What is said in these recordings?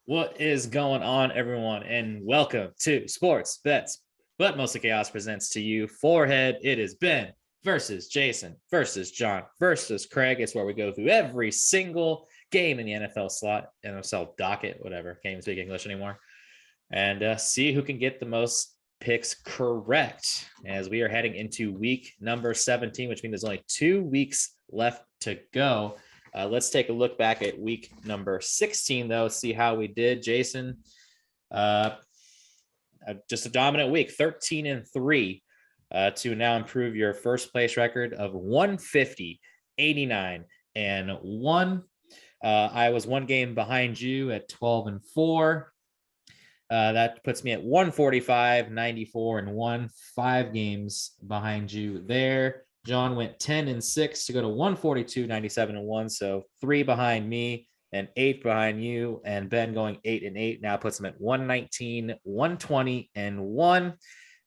What is going on, everyone? And welcome to Sports Bets, but Mostly Chaos presents to you Forehead. It is Ben versus Jason versus John versus Kraig. It's where we go through every single game in the NFL slot, NFL docket, whatever. Can't even speak English anymore. And see who can get the most picks correct as we are heading into week number 17, which means there's only 2 weeks left to go. Let's take a look back at week number 16, though, see how we did. Jason, just a dominant week, 13-3 to now improve your first place record of 150, 89, and 1. I was 1 game behind you at 12-4. That puts me at 145, 94, and 1. 5 games behind you there. John went 10-6 to go to 142, 97, and 1. So 3 behind me and 8 behind you. And Ben going 8-8 now puts him at 119, 120, and 1,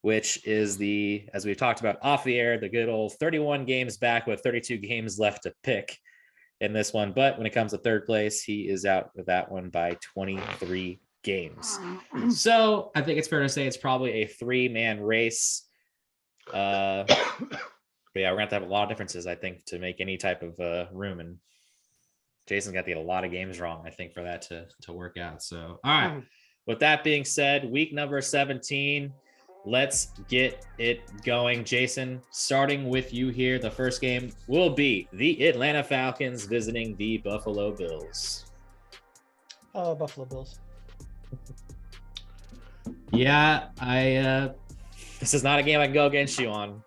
which is as we've talked about off the air, the good old 31 games back with 32 games left to pick in this one. But when it comes to third place, he is out with that one by 23 games. So I think it's fair to say it's probably a 3-man race. But yeah, we're going to have a lot of differences, I think, to make any type of room. And Jason's got to get a lot of games wrong, I think, for that to work out. So, all right. With that being said, week number 17, let's get it going. Jason, starting with you here, the first game will be the Atlanta Falcons visiting the Buffalo Bills. Buffalo Bills. Yeah, this is not a game I can go against you on.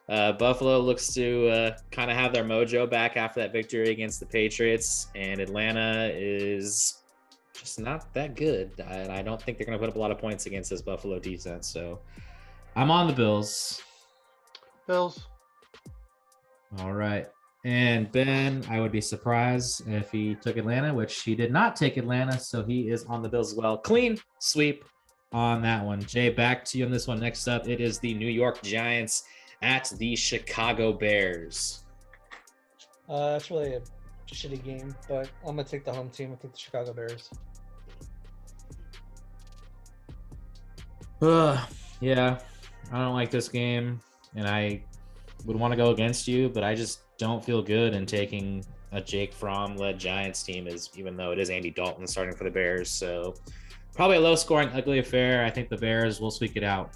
Buffalo looks to kind of have their mojo back after that victory against the Patriots, and Atlanta is just not that good. I don't think they're going to put up a lot of points against this Buffalo defense, so I'm on the Bills. Bills. All right. And Ben, I would be surprised if he took Atlanta, which he did not take Atlanta, so he is on the Bills as well. Clean sweep on that one. Jay, back to you on this one. Next up, it is the New York Giants at the Chicago Bears. It's really a shitty game, but I'm going to take the home team. I'll take the Chicago Bears. Yeah, I don't like this game, and I would want to go against you, but I just don't feel good in taking a Jake Fromm-led Giants team, even though it is Andy Dalton starting for the Bears. So probably a low-scoring, ugly affair. I think the Bears will squeak it out.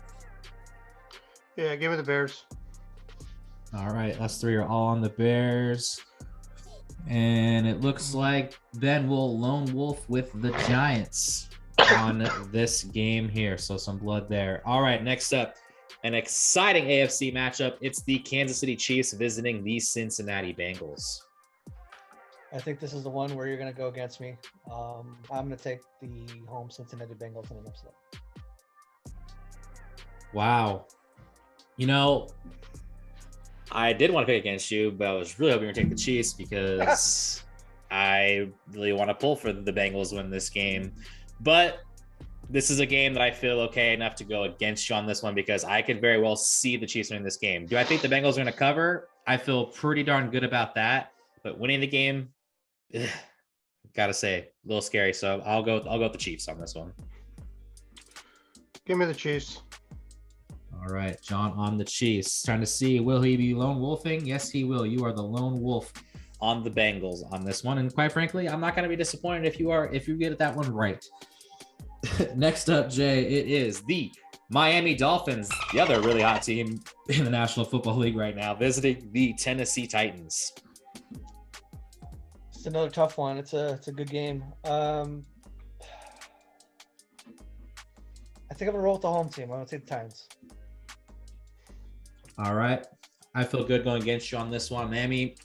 Yeah, give me the Bears. All right, us 3 are all on the Bears. And it looks like Ben will lone wolf with the Giants on this game here. So some blood there. All right, next up, an exciting AFC matchup. It's the Kansas City Chiefs visiting the Cincinnati Bengals. I think this is the one where you're going to go against me. I'm going to take the home Cincinnati Bengals in an upset. Wow. You know, I did want to pick against you, but I was really hoping you would take the Chiefs because I really want to pull for the Bengals to win this game. But this is a game that I feel okay enough to go against you on this one because I could very well see the Chiefs winning this game. Do I think the Bengals are going to cover? I feel pretty darn good about that. But winning the game, gotta say, a little scary. So I'll go with the Chiefs on this one. Give me the Chiefs. All right, John on the Chiefs. Trying to see, will he be lone wolfing? Yes, he will. You are the lone wolf on the Bengals on this one. And quite frankly, I'm not going to be disappointed if you get that one right. Next up, Jay, it is the Miami Dolphins, the other really hot team in the National Football League right now, visiting the Tennessee Titans. It's another tough one. It's a good game. I think I'm going to roll with the home team. I'm going to take the Titans. All right. I feel good going against you on this one. Miami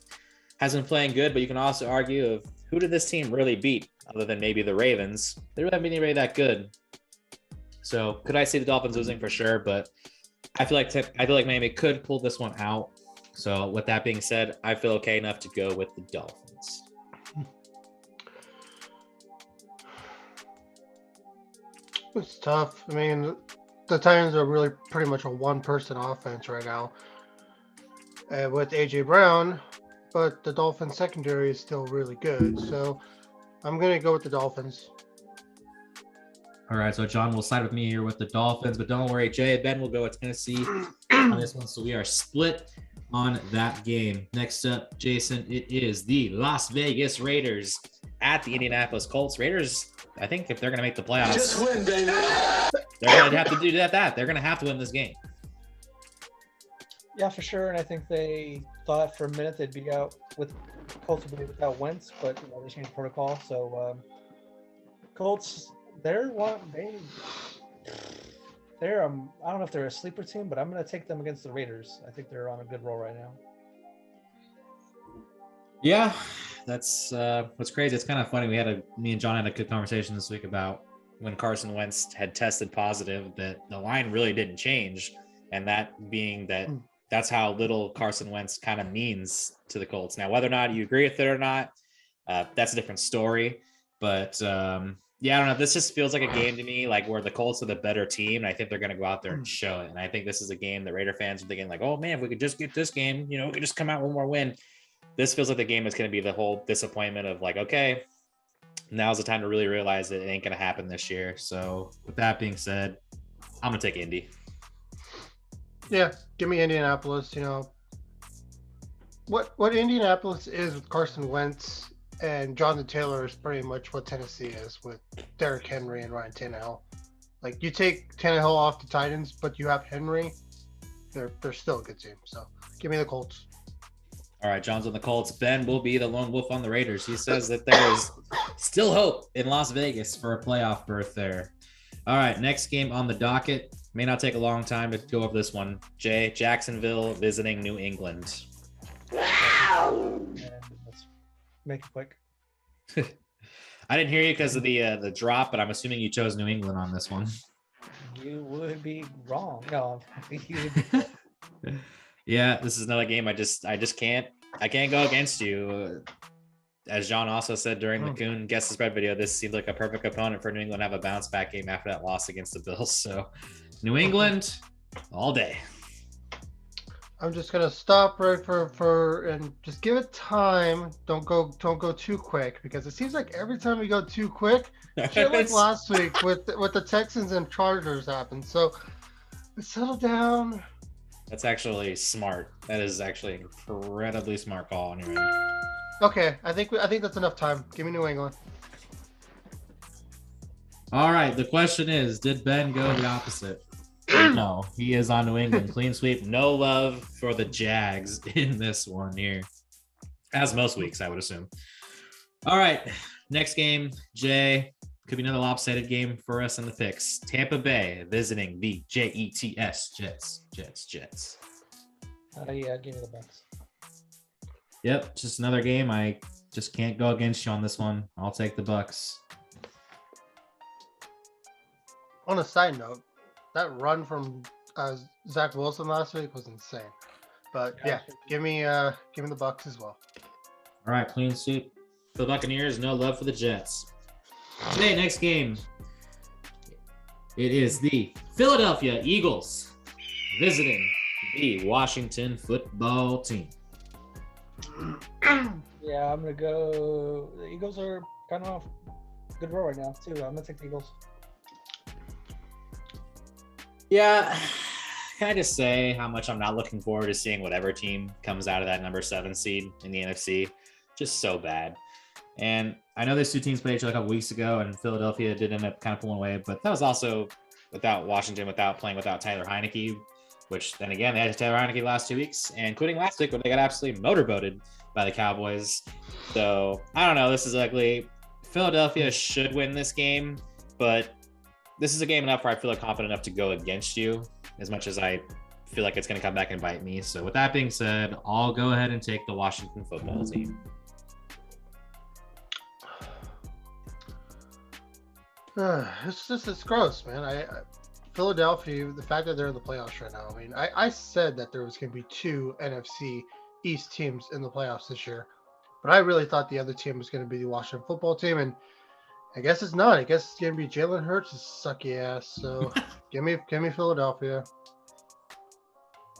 has been playing good, but you can also argue of who did this team really beat other than maybe the Ravens? They really haven't been anybody that good. So could I see the Dolphins losing for sure? But I feel like Miami could pull this one out. So with that being said, I feel okay enough to go with the Dolphins. It's tough. I mean, the Titans are really pretty much a one-person offense right now with A.J. Brown, but the Dolphins secondary is still really good. So I'm going to go with the Dolphins. All right, so John will side with me here with the Dolphins, but don't worry, Jay. Ben will go with Tennessee on this one, so we are split on that game. Next up, Jason, it is the Las Vegas Raiders at the Indianapolis Colts. Raiders, I think if they're going to make the playoffs, Just win, baby. they're going to have to do that. They're going to have to win this game. Yeah, for sure. And I think they thought for a minute they'd be out with Colts would be without Wentz, but they changed protocol. So Colts, they're I don't know if they're a sleeper team, but I'm going to take them against the Raiders. I think they're on a good roll right now. Yeah, that's what's crazy. It's kind of funny. Me and John had a good conversation this week about when Carson Wentz had tested positive that the line really didn't change, and that being that that's how little Carson Wentz kind of means to the Colts. Now, whether or not you agree with it or not, that's a different story. But yeah, I don't know. This just feels like a game to me, like where the Colts are the better team, and I think they're going to go out there and show it. And I think this is a game that Raider fans are thinking like, oh man, if we could just get this game, we could just come out one more win. This feels like the game is going to be the whole disappointment of like, okay, now's the time to really realize that it ain't going to happen this year. So with that being said, I'm going to take Indy. Yeah, give me Indianapolis. What Indianapolis is with Carson Wentz and Jonathan Taylor is pretty much what Tennessee is with Derrick Henry and Ryan Tannehill. Like you take Tannehill off the Titans, but you have Henry, they're still a good team. So give me the Colts. All right, John's on the Colts. Ben will be the lone wolf on the Raiders. He says that there is still hope in Las Vegas for a playoff berth there. All right, next game on the docket. May not take a long time to go over this one. Jay, Jacksonville visiting New England. And let's make it quick. I didn't hear you because of the drop, but I'm assuming you chose New England on this one. You would be wrong. No, you would be Yeah, this is another game I just can't go against you. As John also said during the Coon Guess the Spread video, this seems like a perfect opponent for New England to have a bounce back game after that loss against the Bills. So New England all day. I'm just gonna stop right for and just give it time. Don't go too quick because it seems like every time we go too quick, shit like last week with the Texans and Chargers happened. So settle down. That's actually smart. That is actually an incredibly smart call on your end. Okay, I think that's enough time. Give me New England. All right. The question is, did Ben go the opposite? No, he is on New England. Clean sweep. No love for the Jags in this one here. As most weeks, I would assume. All right. Next game, Jay. Could be another lopsided game for us in the picks. Tampa Bay visiting the Jets. Jets. yeah, give me the Bucks. Yep, just another game. I just can't go against you on this one. I'll take the Bucks. On a side note, that run from Zach Wilson last week was insane. But yeah, give me the Bucks as well. All right, clean sweep for the Buccaneers. No love for the Jets. Today, next game. It is the Philadelphia Eagles visiting the Washington football team. Yeah, I'm gonna go. The Eagles are kind of off good roll right now too. I'm gonna take the Eagles. Yeah, can I just say how much I'm not looking forward to seeing whatever team comes out of that number 7 seed in the NFC? Just so bad. And I know these two teams played each other a couple weeks ago, and Philadelphia did end up kind of pulling away, but that was also without Washington, without Tyler Heineke, which then again, they had Taylor Heineke the last 2 weeks, and including last week when they got absolutely motorboated by the Cowboys. So I don't know. This is ugly. Philadelphia should win this game, but this is a game enough where I feel confident enough to go against you as much as I feel like it's going to come back and bite me. So with that being said, I'll go ahead and take the Washington football team. It's gross, man. Philadelphia, the fact that they're in the playoffs right now. I mean, I said that there was going to be 2 NFC East teams in the playoffs this year, but I really thought the other team was going to be the Washington football team, and I guess it's not. I guess it's going to be Jalen Hurts' sucky ass. So give me Philadelphia.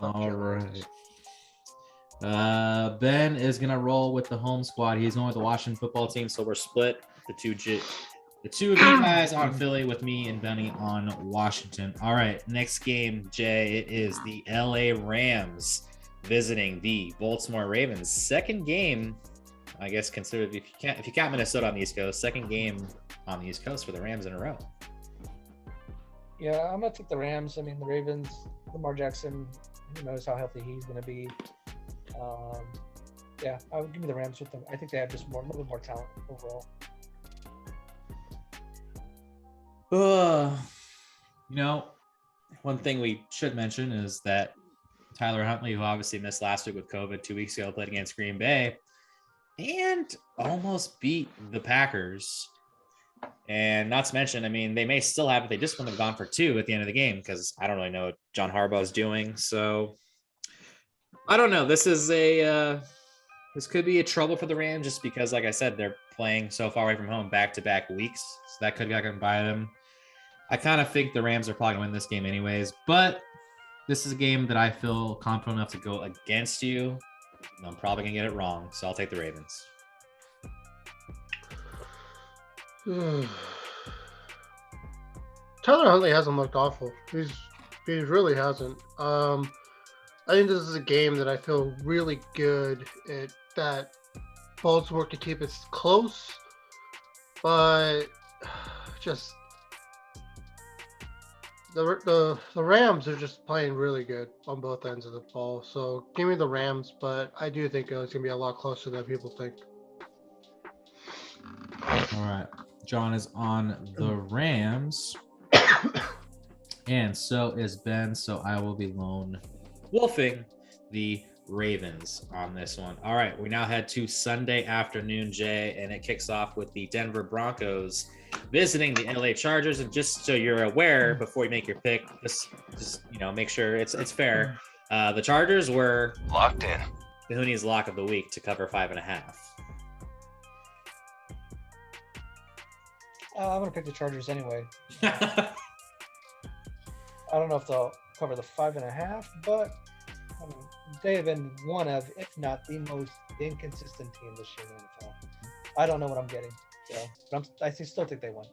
All right. Ben is going to roll with the home squad. He's going with the Washington football team, so we're split. The The two of you guys on Philly with me and Benny on Washington. All right, next game, Jay, it is the LA Rams visiting the Baltimore Ravens. Second game, I guess considered if you count Minnesota on the East Coast, second game on the East Coast for the Rams in a row. Yeah, I'm gonna take the Rams. I mean, the Ravens, Lamar Jackson, who knows how healthy he's gonna be. Yeah, I would give me the Rams with them. I think they have just a little bit more talent overall. One thing we should mention is that Tyler Huntley, who obviously missed last week with COVID 2 weeks ago, played against Green Bay and almost beat the Packers. And not to mention, I mean, they may still have it. They just wouldn't have gone for 2 at the end of the game because I don't really know what John Harbaugh is doing. So I don't know. This could be a trouble for the Rams just because, like I said, they're playing so far away from home back-to-back weeks. So that could get by them. I kind of think the Rams are probably going to win this game anyways, but this is a game that I feel confident enough to go against you. I'm probably going to get it wrong, so I'll take the Ravens. Tyler Huntley hasn't looked awful. He really hasn't. I think this is a game that I feel really good at, that Baltimore can keep it close, but just the Rams are just playing really good on both ends of the ball. So give me the Rams, but I do think it's going to be a lot closer than people think. All right. John is on the Rams. And so is Ben. So I will be lone wolfing the Ravens on this one. All right. We now head to Sunday afternoon, Jay, and it kicks off with the Denver Broncos visiting the LA Chargers. And just so you're aware, before you make your pick, just make sure it's fair. The Chargers were locked in. Kahuni's lock of the week to cover 5.5. I'm gonna pick the Chargers anyway. I don't know if they'll cover the 5.5, but I mean, they have been one of, if not the most inconsistent team this year in the NFL. I don't know what I'm getting, but I still think they win.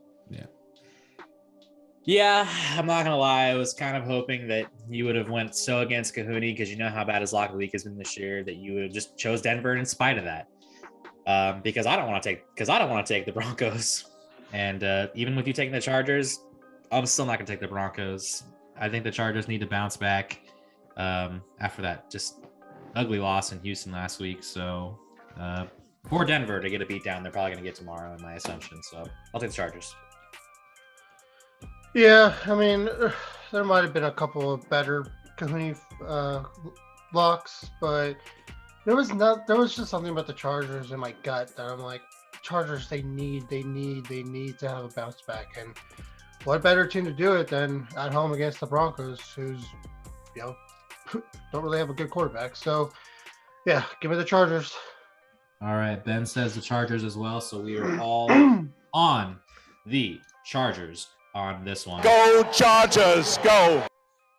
Yeah, I'm not gonna lie. I was kind of hoping that you would have went so against Kahuni because you know how bad his lock of the week has been this year that you would have just chose Denver in spite of that. Because I don't want to take the Broncos, and even with you taking the Chargers, I'm still not gonna take the Broncos. I think the Chargers need to bounce back after that just ugly loss in Houston last week. So for Denver to get a beat down, they're probably gonna get tomorrow, in my assumption. So I'll take the Chargers. Yeah, I mean, there might have been a couple of better Kahuni locks, but there was just something about the Chargers in my gut that I'm like, Chargers, they need to have a bounce back. And what better team to do it than at home against the Broncos, who's, don't really have a good quarterback. So, yeah, give me the Chargers. All right, Ben says the Chargers as well, so we are all on the Chargers on this one. Go Chargers, go!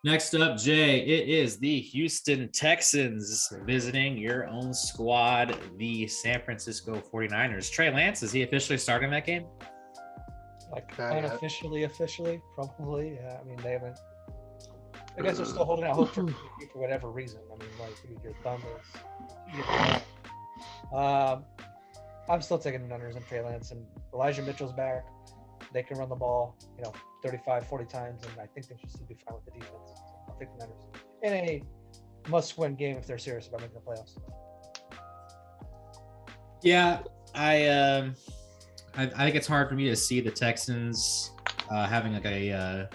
Next up, Jay, it is the Houston Texans visiting your own squad, the San Francisco 49ers. Trey Lance, is he officially starting that game? Like unofficially, probably. Yeah, I mean, they haven't. I guess they're still holding out hope for whatever reason. I mean, like your thumb is. I'm still taking the Niners and Trey Lance, and Elijah Mitchell's back. They can run the ball, 35, 40 times, and I think they should still be fine with the defense. So I'll take the Niners in a must-win game if they're serious about making the playoffs. Yeah, I think it's hard for me to see the Texans having like a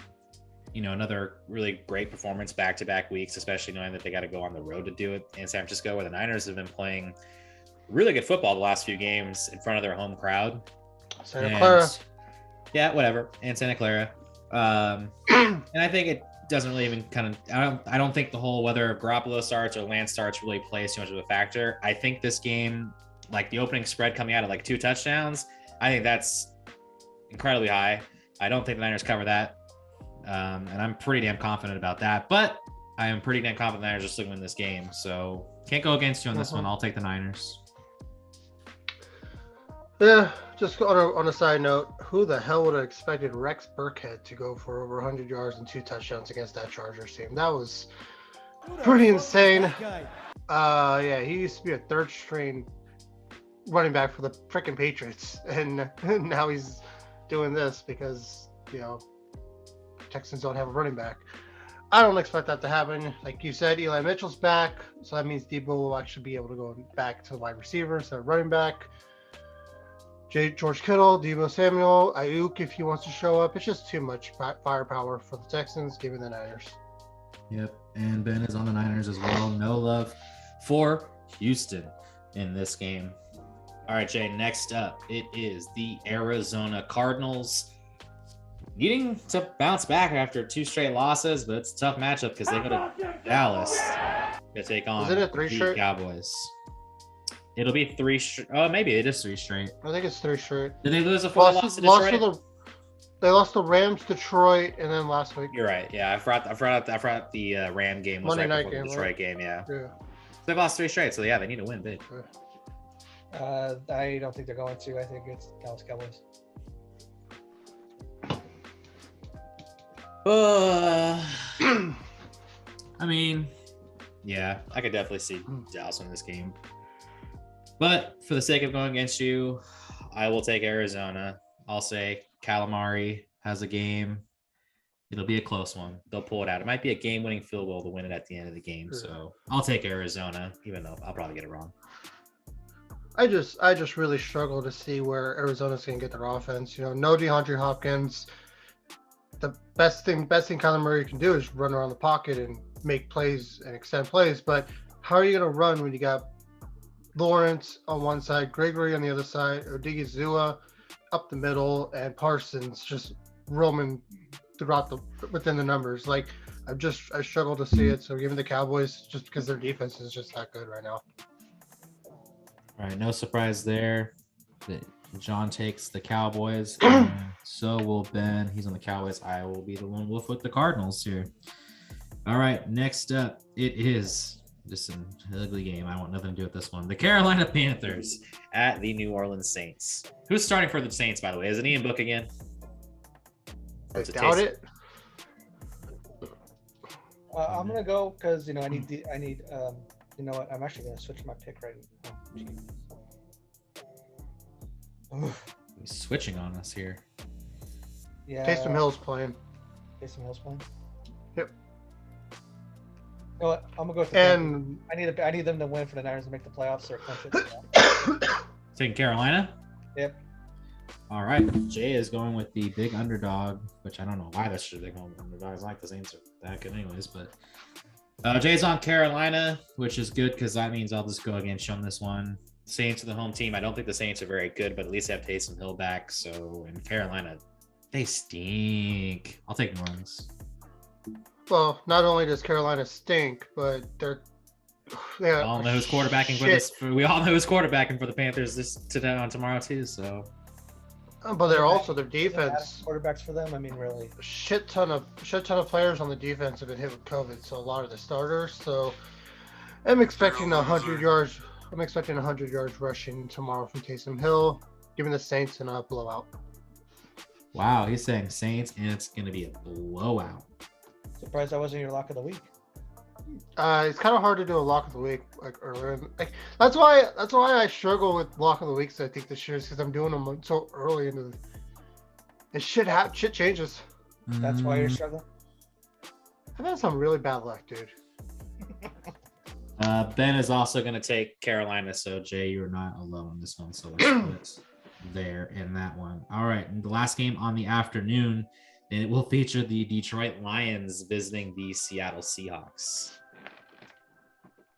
another really great performance back-to-back weeks, especially knowing that they got to go on the road to do it in San Francisco, where the Niners have been playing really good football the last few games in front of their home crowd. Santa Clara. Yeah, whatever. And Santa Clara. And I think it doesn't really even I don't think the whole whether Garoppolo starts or Lance starts really plays too much of a factor. I think this game, like the opening spread coming out at like 2 touchdowns, I think that's incredibly high. I don't think the Niners cover that. And I'm pretty damn confident about that. But I am pretty damn confident the Niners are still going to win this game. So can't go against you on this one. I'll take the Niners. Yeah, just on a side note, who the hell would have expected Rex Burkhead to go for over 100 yards and 2 touchdowns against that Chargers team? That was pretty insane. Yeah, he used to be a third string running back for the freaking Patriots, and now he's doing this because, Texans don't have a running back. I don't expect that to happen. Like you said, Eli Mitchell's back, so that means Debo will actually be able to go back to wide receiver instead of running back. George Kittle, Debo Samuel, Ayuk if he wants to show up. It's just too much firepower for the Texans, given the Niners. Yep, and Ben is on the Niners as well. No love for Houston in this game. All right, Jay, next up, it is the Arizona Cardinals needing to bounce back after 2 straight losses, but it's a tough matchup because they go to Dallas to take on the Cowboys. It'll be 3 straight. Oh, maybe it is 3 straight. I think it's 3 straight. Did they lose a 4 loss to Detroit? They lost to Rams, Detroit, and then last week. You're right. Yeah, I forgot the Ram game was Monday right night before game, the Detroit right? game. Yeah. Yeah. They've lost 3 straight, so yeah, they need to win big. I don't think they're going to. I think it's Dallas Cowboys. I mean, yeah, I could definitely see Dallas win this game. But for the sake of going against you, I will take Arizona. I'll say Calamari has a game. It'll be a close one. They'll pull it out. It might be a game-winning field goal to win it at the end of the game. So I'll take Arizona, even though I'll probably get it wrong. I just really struggle to see where Arizona's going to get their offense. No DeAndre Hopkins. The best thing Kyler Murray can do is run around the pocket and make plays and extend plays. But how are you going to run when you got Lawrence on one side, Gregory on the other side, Odigizua up the middle, and Parsons just roaming throughout within the numbers? Like, I struggle to see it. So giving the Cowboys, just because their defense is just that good right now. All right, no surprise there. John takes the Cowboys, and so will Ben. He's on the Cowboys. I will be the lone wolf with the Cardinals here. All right, next up, it is just an ugly game. I want nothing to do with this one. The Carolina Panthers at the New Orleans Saints. Who's starting for the Saints, by the way? Is it Ian Book again? I doubt it. I'm gonna go because I need you know what? I'm actually gonna switch my pick right now. He's switching on us here. Yeah. Taysom Hill's playing. Taysom Hill's playing. Yep. You know what? I'm gonna go with the And Panthers. I need them to win for the Niners to make the playoffs or clinch it. Taking Carolina? Yep. All right. Jay is going with the big underdog, which I don't know why that's the big underdogs. I like the Saints are that good anyways, but Jay's on Carolina, which is good because that means I'll just go against you on this one. Saints are the home team. I don't think the Saints are very good, but at least they have Taysom Hill back. So in Carolina, they stink. I'll take New Orleans. Well, not only does Carolina stink, but We all know who's quarterbacking for this. We all know who's quarterbacking for the Panthers today on tomorrow too. So, but they're also their defense. Quarterbacks for them. I mean, really. Shit ton of players on the defense have been hit with COVID. So a lot of the starters. So I'm expecting 100 yards. I'm expecting 100 yards rushing tomorrow from Taysom Hill, giving the Saints a blowout. Wow, he's saying Saints, and it's going to be a blowout. Surprised that wasn't your lock of the week. It's kind of hard to do a lock of the week like earlier. That's why I struggle with lock of the weeks. I think this year is because I'm doing them so early into the. And shit changes. That's why you're struggling. I've had some really bad luck, dude. Ben is also going to take Carolina, so Jay, you're not alone on this one. So let's put there in that one. All right, and the last game on the afternoon, it will feature the Detroit Lions visiting the Seattle Seahawks.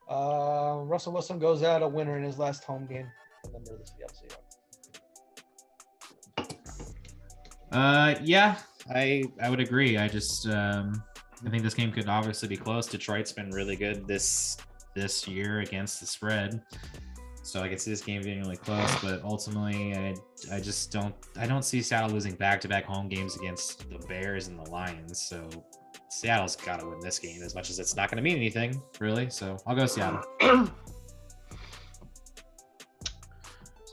Russell Wilson goes out a winner in his last home game. Remember the Seattle Seahawks. Yeah, I would agree. I just I think this game could obviously be close. Detroit's been really good this year against the spread, so I could see this game being really close. But ultimately, I just don't see Seattle losing back-to-back home games against the Bears and the Lions. So Seattle's got to win this game, as much as it's not going to mean anything really. So I'll go Seattle.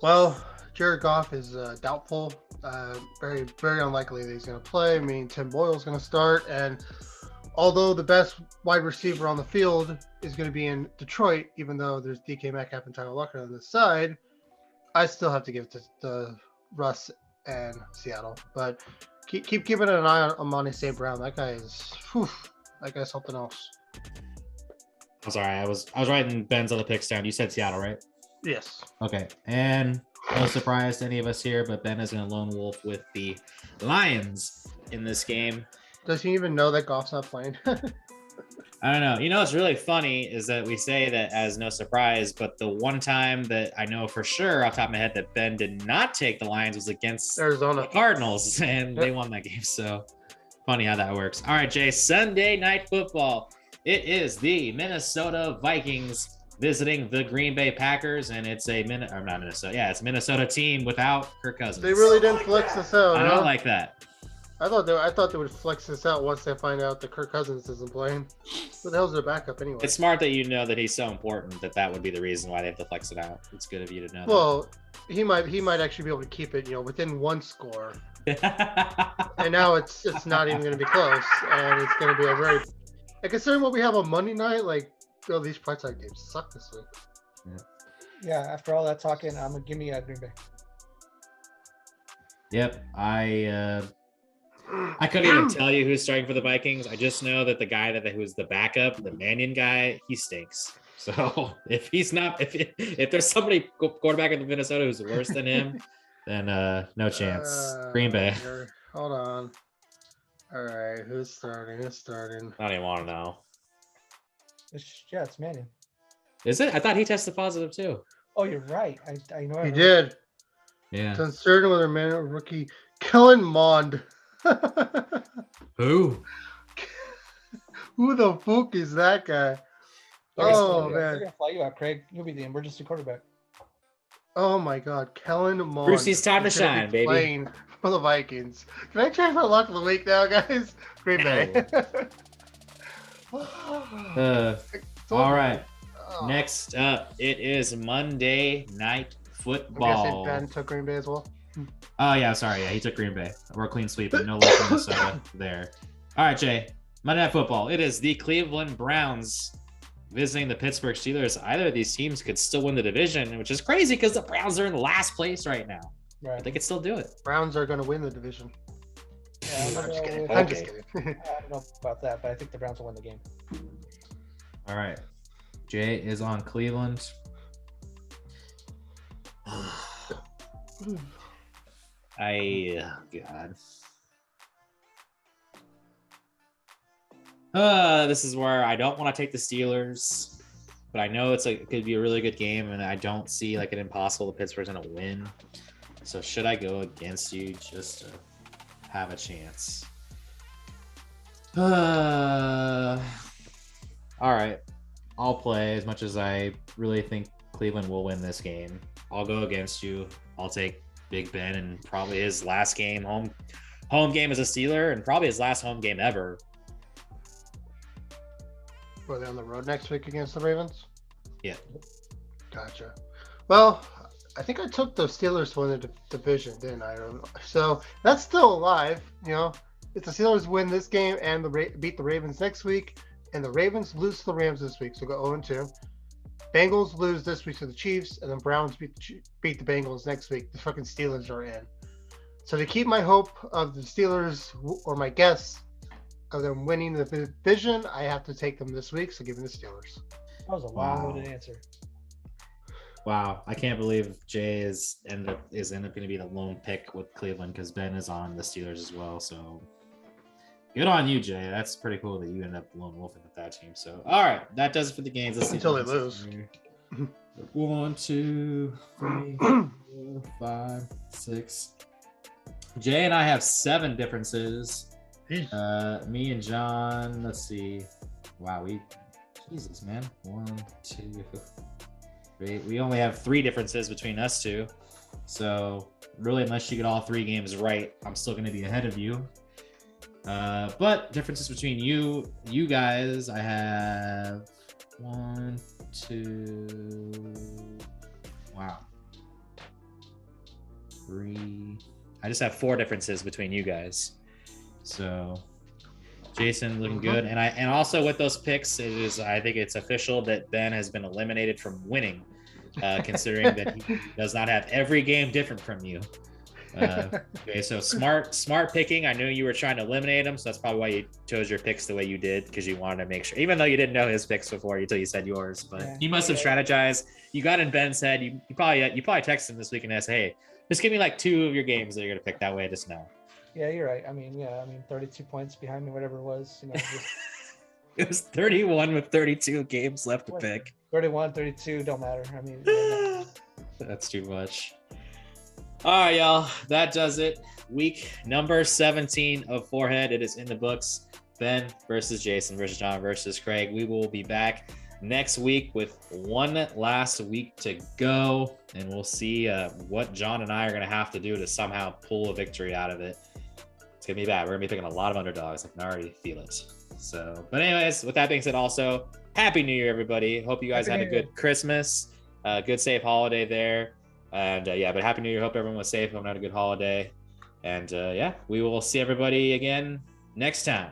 Well, Jared Goff is doubtful. Very, very unlikely that he's going to play. I mean, Tim Boyle's going to start. And although the best wide receiver on the field is going to be in Detroit, even though there's DK Metcalf and Tyler Lockett on this side, I still have to give it to Russ and Seattle. But keep keeping an eye on Amani St. Brown. That guy's something else. I'm sorry, I was writing Ben's other picks down. You said Seattle, right? Yes. Okay, and no surprise to any of us here, but Ben is going to lone wolf with the Lions in this game. Does he even know that Goff's not playing? I don't know. You know what's really funny is that we say that as no surprise, but the one time that I know for sure off the top of my head that Ben did not take the Lions was against Arizona the Cardinals, and they won that game. So funny how that works. All right, Jay, Sunday Night Football. It is the Minnesota Vikings visiting the Green Bay Packers, and it's a it's a Minnesota team without Kirk Cousins. They really didn't flex this out. I don't like that. I thought they would flex this out once they find out that Kirk Cousins isn't playing. What the hell's their backup anyway? It's smart that you know that he's so important that would be the reason why they have to flex it out. It's good of you to know. Well, he might actually be able to keep it, within one score. And now it's not even going to be close, and it's going to be a very. And considering what we have on Monday night, these primetime games suck this week. Yeah, after all that talking, I'm gonna give me Green Bay. Yep, I couldn't even tell you who's starting for the Vikings. I just know that the guy who was the backup, the Mannion guy, he stinks. So if he's not, if there's somebody quarterback in Minnesota who's worse than him, then no chance. Green Bay. Hold on. All right, who's starting? I don't even want to know. It's Manning. Is it? I thought he tested positive too. Oh, you're right. I know. He did. Yeah. It's uncertain whether man or rookie Kellen Mond. Who? Who the fuck is that guy? Oh man, they're gonna fly you out, Craig. You'll be the emergency quarterback. Oh my God, Kellen Mond. Brucey's time to shine, baby. Playing for the Vikings. Can I try for luck of the week now, guys? Green Bay. All right. Next up, it is Monday Night Football. I'm guessing Ben took Green Bay as well. Oh yeah, sorry. Yeah, he took Green Bay. We're a clean sweep, but no luck from Minnesota there. All right, Jay. Monday Night Football. It is the Cleveland Browns visiting the Pittsburgh Steelers. Either of these teams could still win the division, which is crazy because the Browns are in last place right now. Right. But they could still do it. Browns are going to win the division. Yeah, I'm just kidding. Okay. I'm just kidding. I don't know about that, but I think the Browns will win the game. All right. Jay is on Cleveland. God. This is where I don't want to take the Steelers, but I know it could be a really good game, and I don't see an impossible that Pittsburgh's gonna win. So should I go against you just to have a chance? All right, I'll play as much as I really think Cleveland will win this game. I'll go against you. I'll take Big Ben and probably his last game home game as a Steeler, and probably his last home game ever. Are they on the road next week against the Ravens? Yeah. Gotcha. Well, I think I took the Steelers to win the division, didn't I? So that's still alive. If the Steelers win this game and beat the Ravens next week, and the Ravens lose to the Rams this week, so go 0-2. Bengals lose this week to the Chiefs, and then Browns beat the Bengals next week. The fucking Steelers are in. So to keep my hope of the Steelers, or my guess of them winning the division, I have to take them this week, so give me the Steelers. That was a long-winded answer. Wow, I can't believe Jay is end up going to be the lone pick with Cleveland because Ben is on the Steelers as well. So good on you, Jay. That's pretty cool that you end up lone wolfing with that team. So all right, that does it for the games. Let's see Until they lose. 1, 2, 3, 4, 5, 6. Jay and I have 7 differences. Me and John, let's see. Wow, Jesus, man. 1, 2, 3. We only have 3 differences between us two. So really, unless you get all 3 games right, I'm still going to be ahead of you. But differences between you guys, I have 1, 2. Wow. 3. I just have 4 differences between you guys. So Jason looking good. And also with those picks, I think it's official that Ben has been eliminated from winning, considering that he does not have every game different from you. Okay, so smart picking. I knew you were trying to eliminate him, so that's probably why you chose your picks the way you did, because you wanted to make sure, even though you didn't know his picks before until you said yours. But you must have strategized. You got in Ben's head. You probably texted him this week and said, "Hey, just give me like 2 of your games that you're gonna pick that way. Just know." Yeah, you're right. I mean, 32 points behind me, whatever it was. It was 31 with 32 games left to pick. 31, 32, don't matter. I mean, that's too much. All right, y'all. That does it. Week number 17 of Forehead. It is in the books. Ben versus Jason versus John versus Craig. We will be back next week with one last week to go, and we'll see what John and I are going to have to do to somehow pull a victory out of it. It's going to be bad. We're going to be picking a lot of underdogs. I can already feel it. So, but anyways, with that being said, also, Happy New Year, everybody. Hope you guys had a good Christmas, good safe holiday there. And but Happy New Year. Hope everyone was safe. Hope you had a good holiday. And we will see everybody again next time.